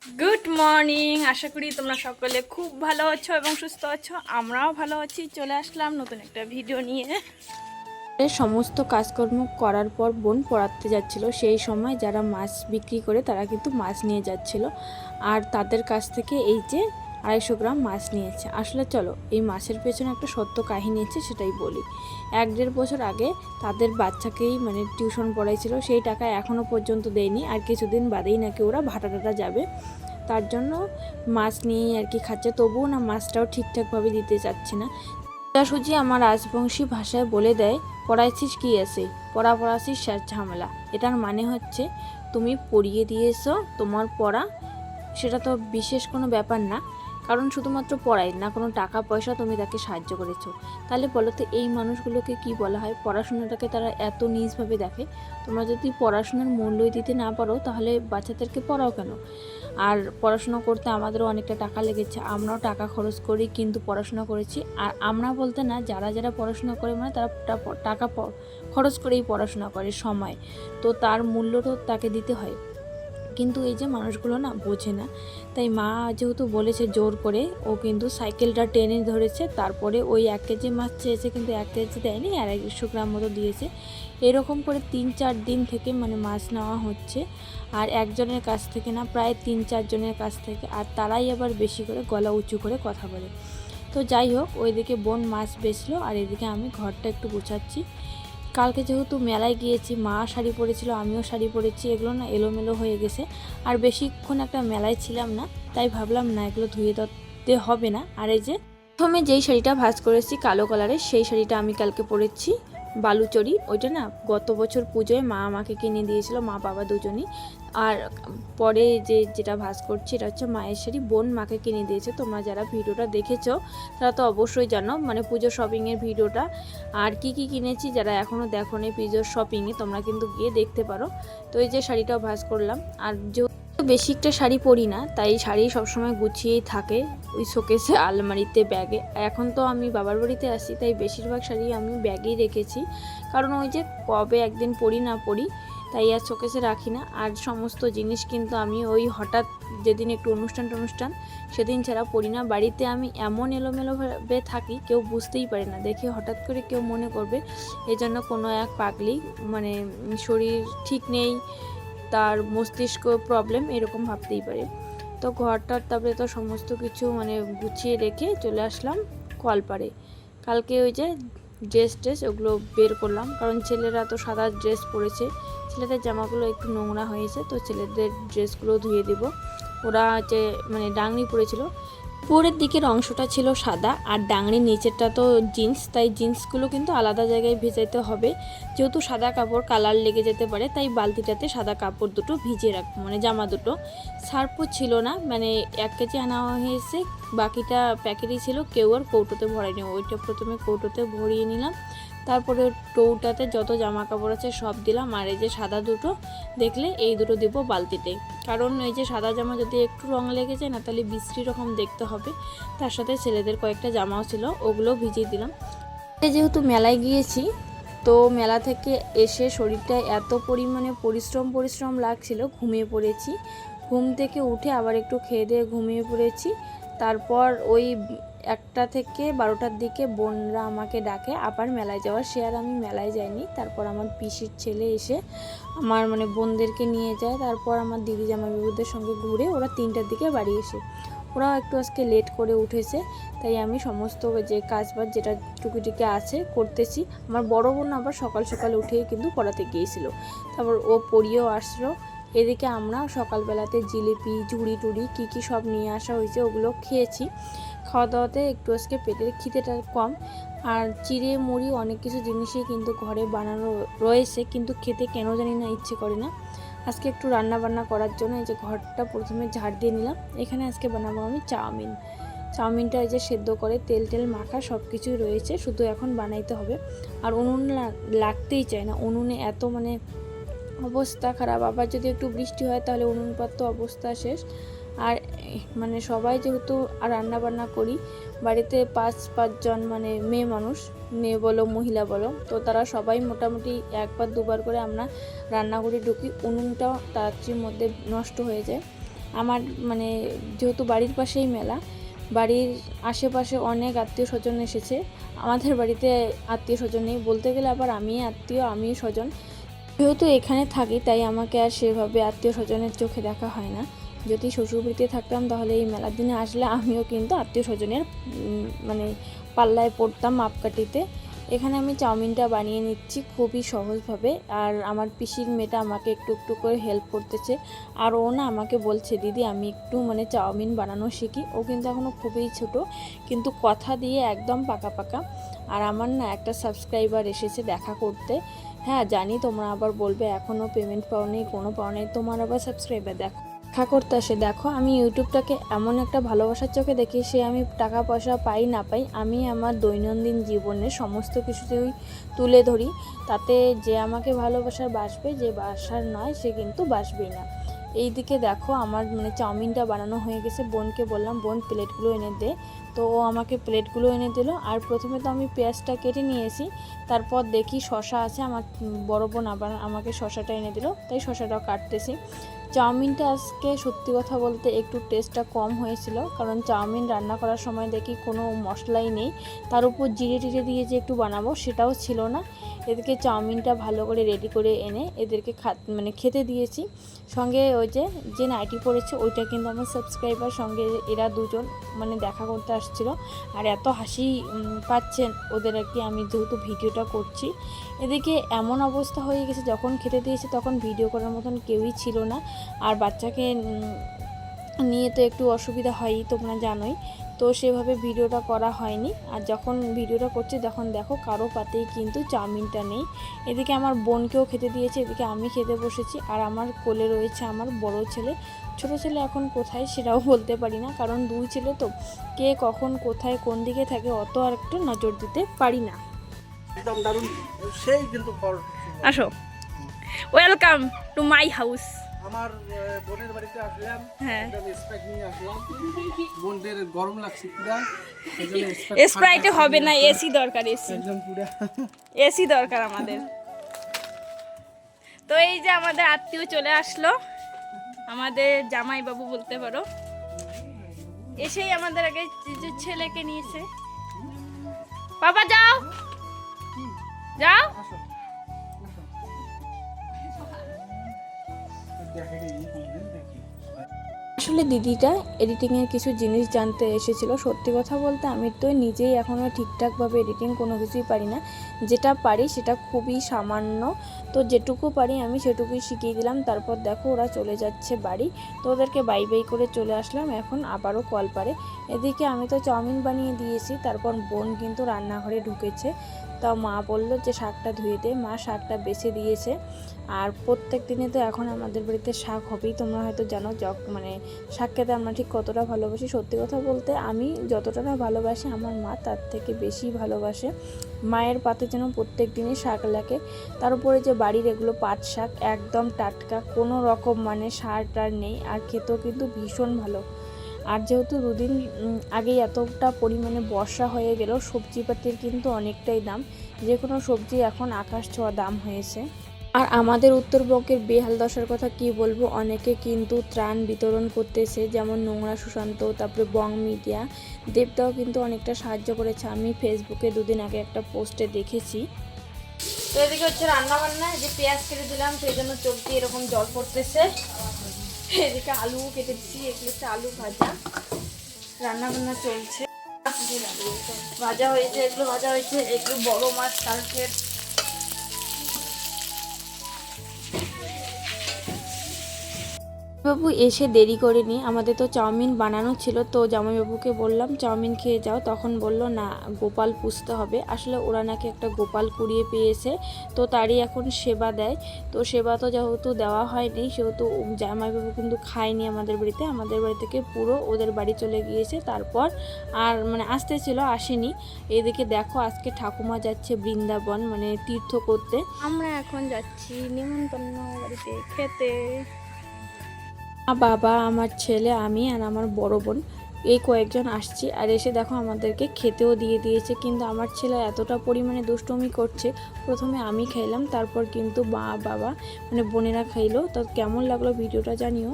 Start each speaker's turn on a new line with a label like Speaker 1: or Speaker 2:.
Speaker 1: Good morning. আশা করি তোমরা সকলে খুব ভালো আছো এবং সুস্থ আছো। আমরাও ভালো আছি। চলে আসলাম নতুন একটা ভিডিও নিয়ে।
Speaker 2: সমস্ত কাজকর্ম করার পর বোন পড়াতে যাচ্ছিল। সেই সময় যারা মাছ বিক্রি করে তারা কিন্তু মাছ নিয়ে যাচ্ছিল, আর তাদের কাছ থেকে এই যে 250 গ্রাম মাছ নিয়েছে। আসলে চলো এই মাছের পেছনে একটা সত্য কাহিনী আছে, সেটাই বলি। 1-1.5 বছর আগে তাদের বাচ্চাকেই টিউশন পড়াইছিল, সেই টাকা এখনও পর্যন্ত দেয়নি, আর কিছুদিন বাদেই নাকি ওরা ভাটাটাটা যাবে। তার জন্য মাছ নিয়েই আর কি খাচ্ছে, তবুও না মাছটাও ঠিকঠাকভাবে দিতে চাচ্ছে না। সোজাসুজি আমার রাজবংশী ভাষায় বলে দেয়, পড়াইছিস কি আছে, পড়াছিস শেষ ঝামেলা। এটার মানে হচ্ছে তুমি পড়িয়ে দিয়েছো, তোমার পড়া সেটা তো বিশেষ কোনো ব্যাপার না, কারণ শুধুমাত্র পড়াই না, কোনো টাকা পয়সা তুমি তাকে সাহায্য করেছো। তাহলে বলো তো এই মানুষগুলোকে কি বলা হয়? পড়াশোনাটাকে তারা এত নিচভাবে দেখে। তোমরা যদি পড়াশোনার মূল্যই দিতে না পারো তাহলে বাচ্চাদেরকে পড়াও কেন? আর পড়াশোনা করতে আমাদেরও অনেকটা টাকা লেগেছে, আমরাও টাকা খরচ করি কিন্তু পড়াশোনা করেছি। আর আমরা বলতে না, যারা যারা পড়াশোনা করে তারা টাকা খরচ করেই পড়াশোনা করে, সময় তো তার মূল্য তো তাকে দিতে হয়। কিন্তু এই যে মানুষগুলো না বোঝে না। তাই মা যেহেতু বলেছে জোর করে, ও কিন্তু সাইকেলটা টেনে ধরেছে। তারপরে ওই 1 কেজি মাছ চেয়েছে, কিন্তু 1 কেজি দেয়নি, আর 100 গ্রাম মতো দিয়েছে। এরকম করে 3-4 দিন থেকে মাছ নেওয়া হচ্ছে, আর একজনের কাছ থেকে না, প্রায় 3-4 জনের কাছ থেকে। আর তারাই আবার বেশি করে গলা উঁচু করে কথা বলে। তো যাই হোক, ওইদিকে বোন মাছ বেচলো, আর এদিকে আমি ঘরটা একটু গোছাচ্ছি। কালকে যেহেতু মেলায় গিয়েছি, মা শাড়ি পরেছিল, আমিও শাড়ি পরেছি, এগুলো না এলোমেলো হয়ে গেছে। আর বেশিক্ষণ একটা মেলায় ছিলাম না, তাই ভাবলাম না এগুলো ধুয়ে দিতে হবে না। আর এই যে প্রথমে যেই শাড়িটা ভাঁজ করেছি কালো কালারের, সেই শাড়িটা আমি কালকে পরেছি, বালুচরি। ওইটা না গত বছর পুজোয় মা আমাকে কিনে দিয়েছিল, মা বাবা দুজনই। আর পরে যেটা ভাঁজ করছি এটা হচ্ছে মায়ের শাড়ি, বোন মাকে কিনে দিয়েছে। তোমরা যারা ভিডিওটা দেখেছো তারা তো অবশ্যই জানো, পুজো শপিংয়ের ভিডিওটা। আর কি কি কিনেছি যারা এখনও দেখোনি পুজোর শপিংয়ে, তোমরা কিন্তু গিয়ে দেখতে পারো। তো এই যে শাড়িটাও ভাঁজ করলাম। আর বেশি একটা শাড়ি পরি না, তাই শাড়ি সবসময় গুছিয়েই থাকে ওই শোকেসে, আলমারিতে, ব্যাগে। এখন তো আমি বাবার বাড়িতে আসি, তাই বেশিরভাগ শাড়ি আমি ব্যাগেই রেখেছি, কারণ ওই যে কবে একদিন পরি না পরি, তাই আর শোকেসে রাখি না। আর সমস্ত জিনিস কিন্তু আমি ওই হঠাৎ যেদিন একটু অনুষ্ঠান সেদিন ছাড়া পরি না। বাড়িতে আমি এমন এলোমেলোভাবে থাকি, কেউ বুঝতেই পারে না, দেখে হঠাৎ করে কেউ মনে করবে এজন্য কোনো এক পাগলি, শরীর ঠিক নেই, তার মস্তিষ্ক প্রবলেম, এরকম ভাবতেই পারে। তো ঘরটার তারপরে তো সমস্ত কিছু গুছিয়ে রেখে চলে আসলাম কলপাড়ে। কালকে ওই যে ড্রেস ওগুলো বের করলাম, কারণ ছেলেরা তো সাদা ড্রেস পরেছে, ছেলেদের জামাগুলো একটু নোংরা হয়েছে, তো ছেলেদের ড্রেসগুলো ধুয়ে দেব। ওরা যে ডাংরি পরেছিল, উপরের দিকের অংশটা ছিল সাদা, আর ডাংরির নিচেরটা তো জিন্স, তাই জিন্সগুলো কিন্তু আলাদা জায়গায় ভেজাইতে হবে। যেহেতু সাদা কাপড় কালার লেগে যেতে পারে, তাই বালতিটাতে সাদা কাপড় দুটো ভিজিয়ে রাখবো, জামা দুটো। সার্ফও ছিল না, 1 কেজি আনা হয়েছে, বাকিটা প্যাকেটই ছিল, কেউ আর কৌটোতে ভরায়নি। ওইটা প্রথমে কৌটোতে ভরিয়ে নিলাম, তারপরে টৌটাতে যত জামা কাপড় আছে সব দিলাম। আর এই যে সাদা দুটো দেখলে, এই দুটো দিব বালতিতে, কারণ এই যে সাদা জামা যদি একটু রং লেগে যায় না, তাহলে বিশ্রী রকম দেখতে হবে। তার সাথে ছেলেদের কয়েকটা জামাও ছিল, ওগুলো ভিজিয়ে দিলাম। যেহেতু মেলায় গিয়েছি, তো মেলা থেকে এসে শরীরটা এত পরিমাণে পরিশ্রম লাগছিল, ঘুমিয়ে পড়েছি। ঘুম থেকে উঠে আবার একটু খেয়ে দিয়ে ঘুমিয়ে পড়েছি। তারপর ওই 1টা থেকে 12টার দিকে বোনরা আমাকে ডাকে আবার মেলায় যাওয়ার, সে আর আমি মেলায় যাইনি। তারপর আমার পিসির ছেলে এসে আমার বোনদেরকে নিয়ে যায়। তারপর আমার দিদি জামাইবাবুদের সঙ্গে ঘুরে ওরা 3টার দিকে বাড়ি এসে, ওরাও একটু আজকে লেট করে উঠেছে, তাই আমি সমস্ত যে কাজবাজ যেটা টুকিটুকি আছে করতেছি। আমার বড় বোন আবার সকাল সকাল উঠেই কিন্তু পড়াতে গিয়েছিল, তারপর ও পড়িয়েও আসলো। এদিকে আমরা সকালবেলাতে জিলিপি, ঝুড়ি টুড়ি কী সব নিয়ে আসা হয়েছে, ওগুলো খেয়েছি। খাওয়া দাওয়াতে একটু আজকে পেটের খিদেটা কম। আর চিড়ে মুড়ি অনেক কিছু জিনিসই কিন্তু ঘরে বানানো রয়েছে, কিন্তু খেতে কেন জানি না ইচ্ছে করে না। আজকে একটু রান্না বান্না করার জন্য এই যে ঘরটা প্রথমে ঝাড় দিয়ে নিলাম। এখানে আজকে বানাবো আমি চাউমিনটা এই যে সেদ্ধ করে তেল মাখা সব কিছুই রয়েছে, শুধু এখন বানাইতে হবে। আর উনুন লাগতেই চায় না, উনুনে এত অবস্থা খারাপ। আবার যদি একটু বৃষ্টি হয় তাহলে উনুন পাত অবস্থা শেষ। আর সবাই যেহেতু রান্না বান্না করি, বাড়িতে 5-5 জন মেয়ে মানুষ, মেয়ে বলো মহিলা বলো, তো তারা সবাই মোটামুটি 1-2 বার করে আমরা রান্নাঘরে ঢুকি। উনুনটাও তাড়াতাড়ির মধ্যে নষ্ট হয়ে যায়, আমার মানে যেহেতু বাড়ির পাশেই মেলা, বাড়ির আশেপাশে অনেক আত্মীয় স্বজন এসেছে। আমাদের বাড়িতে আত্মীয় স্বজন নেই বলতে গেলে, আবার আমি আত্মীয় আমিও স্বজন। যেহেতু এখানে থাকি তাই আমাকে আর সেভাবে আত্মীয় স্বজনের চোখে দেখা হয় না। যদি শ্বশুরবাড়িতে থাকতাম তাহলে এই মেলার দিনে আসলে আমিও কিন্তু আত্মীয় স্বজনের মানে পাল্লায় পড়তাম মাপকাঠিতে। এখানে আমি চাউমিনটা বানিয়ে নিচ্ছি খুবই সহজভাবে, আর আমার পিসির মেয়েটা আমাকে একটু একটু করে হেল্প করতেছে। আর ও না আমাকে বলছে, দিদি আমি একটু মানে চাউমিন বানানো শিখি। ও কিন্তু এখনও খুবই ছোট, কিন্তু কথা দিয়ে একদম পাকা পাকা। আর আমার না একটা সাবস্ক্রাইবার এসেছে দেখা করতে। হ্যাঁ জানি তোমরা আবার বলবে এখনও পেমেন্ট পাও নেই, কোনো পাও নেই, তোমার আবার সাবস্ক্রাইবার দেখা করতে আসে। দেখো আমি ইউটিউবটাকে এমন একটা ভালোবাসার চোখে দেখি, সে আমি টাকা পয়সা পাই না পাই, আমি আমার দৈনন্দিন জীবনের সমস্ত কিছুতেই তুলে ধরি। তাতে যে আমাকে ভালোবাসার বাসবে, যে বাসার নয় সে কিন্তু বাসবেই না। এই দিকে দেখো আমার মানে চাউমিনটা বানানো হয়ে গেছে। বোনকে বললাম বোন প্লেটগুলো এনে দে, তো ও আমাকে প্লেটগুলো এনে দিল। আর প্রথমে তো আমি পেঁয়াজটা কেটে নিয়েছি, তারপর দেখি শসা আছে, আমার বড় বোন আবার আমাকে শসাটা এনে দিল, তাই শসাটাও কাটতেছি। চাউমিনটা আজকে সত্যি কথা বলতে একটু টেস্টটা কম হয়েছিল, কারণ চাউমিন রান্না করার সময় দেখি কোনো মশলাই নেই, তার উপর জিরে টিরে দিয়ে যে একটু বানাবো সেটাও ছিল না। এদেরকে চাউমিনটা ভালো করে রেডি করে এনে এদেরকে মানে খেতে দিয়েছি। সঙ্গে ওই যে নাইটি পরেছে ওইটা কিন্তু আমার সাবস্ক্রাইবার, সঙ্গে এরা দুজন মানে দেখা করতে আসছিল। আর এত হাসি পাচ্ছেন ওদের আর কি, আমি যেহেতু ভিডিওটা করছি। এদিকে এমন অবস্থা হয়ে গেছে, যখন খেতে দিয়েছে তখন ভিডিও করার মতন কেউই ছিল না। আর বাচ্চাকে নিয়ে তো একটু অসুবিধা হয়ই, তোমরা জানোই, তো সেভাবে ভিডিওটা করা হয়নি। আর যখন ভিডিওটা করছি তখন দেখো কারো পাতেই কিন্তু চাউমিনটা নেই। এদিকে আমার বোনকেও খেতে দিয়েছে, এদিকে আমি খেতে বসেছি। আর আমার কোলে রয়েছে আমার বড় ছেলে। ছোট ছেলে এখন কোথায় সেটাও বলতে পারি না, কারণ দুই ছেলে তো, কে কখন কোথায় কোন দিকে থাকে অত আর একটু নজর দিতে পারি না।
Speaker 3: একদম দারুণ, সেই কিন্তু
Speaker 1: আসো, ওয়েলকাম টু মাই হাউস।
Speaker 3: আমার বোনের বাড়িতে আসলাম,
Speaker 1: হ্যাঁ
Speaker 3: একদম স্প্রাইট নিয়ে আসলাম। বোনদের গরম লাগছে পুরা, সেজন্য
Speaker 1: স্প্রাইটে হবে না, এসি দরকার, এসি
Speaker 3: একদম পুরা
Speaker 1: এসি দরকার আমাদের। তো এই যে আমাদের আত্মীয় চলে আসলো, আমাদের জামাই বাবু বলতে পারো। এসেই আমাদের আগে যে ছেলেকে নিয়েছে, বাবা যাও যাও।
Speaker 3: আসো দেখে দেখি।
Speaker 2: আসলে দিদিটা এডিটিংয়ের কিছু জিনিস জানতে এসেছিল। সত্যি কথা বলতে আমি তো নিজেই এখনও ঠিকঠাকভাবে এডিটিং কোনো কিছুই পারি না, যেটা পারি সেটা খুবই সামান্য। তো যেটুকু পারি আমি সেটুকুই শিখিয়ে দিলাম। তারপর দেখো ওরা চলে যাচ্ছে বাড়ি, তো ওদেরকে বাই বাই করে চলে আসলাম। এখন আবারও কল পারে। এদিকে আমি তো চাউমিন বানিয়ে দিয়েছি, তারপর বোন কিন্তু রান্নাঘরে ঢুকেছে। তা মা বললো যে শাকটা ধুয়ে দে, মা শাকটা বেছে দিয়েছে। আর প্রত্যেক দিনে তো এখন আমাদের বাড়িতে শাক হবেই, তোমরা হয়তো জানো মানে শাক খেতে আমরা ঠিক কতটা ভালোবাসি। সত্যি কথা বলতে আমি যতটা না ভালোবাসি আমার মা তার থেকে বেশি ভালোবাসে। মায়ের পাতে যেন প্রত্যেক দিনই শাক লাগে। তার উপরে যে বাড়ির এগুলো পাট শাক, একদম টাটকা, কোনো রকম মানে সার টার নেই, আর খেতেও কিন্তু ভীষণ ভালো। আর যেহেতু দুদিন আগেই এতটা পরিমাণে বর্ষা হয়ে গেল, সবজিপাতির কিন্তু অনেকটাই দাম, যে কোনো সবজি এখন আকাশ ছোঁয়া দাম হয়েছে। আর আমাদের উত্তরবঙ্গের বেহাল দশার কথা কি বলবো, অনেকে কিন্তু ত্রাণ বিতরণ করতেছে, যেমন নোংরা সুশান্ত, তারপরে বং মিডিয়া, দেবদাও কিন্তু অনেকটা সাহায্য করেছে। আমি ফেসবুকে দুদিন আগে একটা পোস্টে দেখেছি। তো এদিকে হচ্ছে রান্না বান্না, যে পেঁয়াজ কেটে দিলাম সেই জন্য চোখ দিয়ে এরকম জল পড়তেছে। এদিকে আলু কেটে দিচ্ছি, এগুলো হচ্ছে আলু ভাজা, রান্না বান্না চলছে। ভাজা হয়েছে, এগুলো ভাজা হয়েছে, এগুলো বড় মাছ কালকের। বাবু এসে দেরি করেনি, আমাদের তো চাউমিন বানানো ছিল, তো জামাইবাবুকে বললাম চাউমিন খেয়ে যাও, তখন বলল না গোপাল পুষতে হবে। আসলে ওরা নাকি একটা গোপাল কুড়িয়ে পেয়েছে, তো তারই এখন সেবা দেয়। তো সেবা তো যেহেতু দেওয়া হয়নি, সেহেতু জামাইবাবু কিন্তু খায়নি আমাদের বাড়িতে। আমাদের বাড়ি থেকে পুরো ওদের বাড়ি চলে গিয়েছে, তারপর আর মানে আসতে ছিল, আসেনি। এদিকে দেখো আজকে ঠাকুমা যাচ্ছে বৃন্দাবন মানে তীর্থ করতে। আমরা এখন যাচ্ছি নিমন্ত্রণ বাড়িতে খেতে। বাবা, আমার ছেলে, আমি আর আমার বড় বোন এই কয়েকজন আসছি। আর এসে দেখো আমাদেরকে খেতেও দিয়ে দিয়েছে, কিন্তু আমার ছেলে এতটা পরিমাণে দুষ্টুমি করছে। প্রথমে আমি খাইলাম, তারপর কিন্তু মা বাবা মানে বোনেরা খাইলো। তো কেমন লাগলো ভিডিওটা জানিও।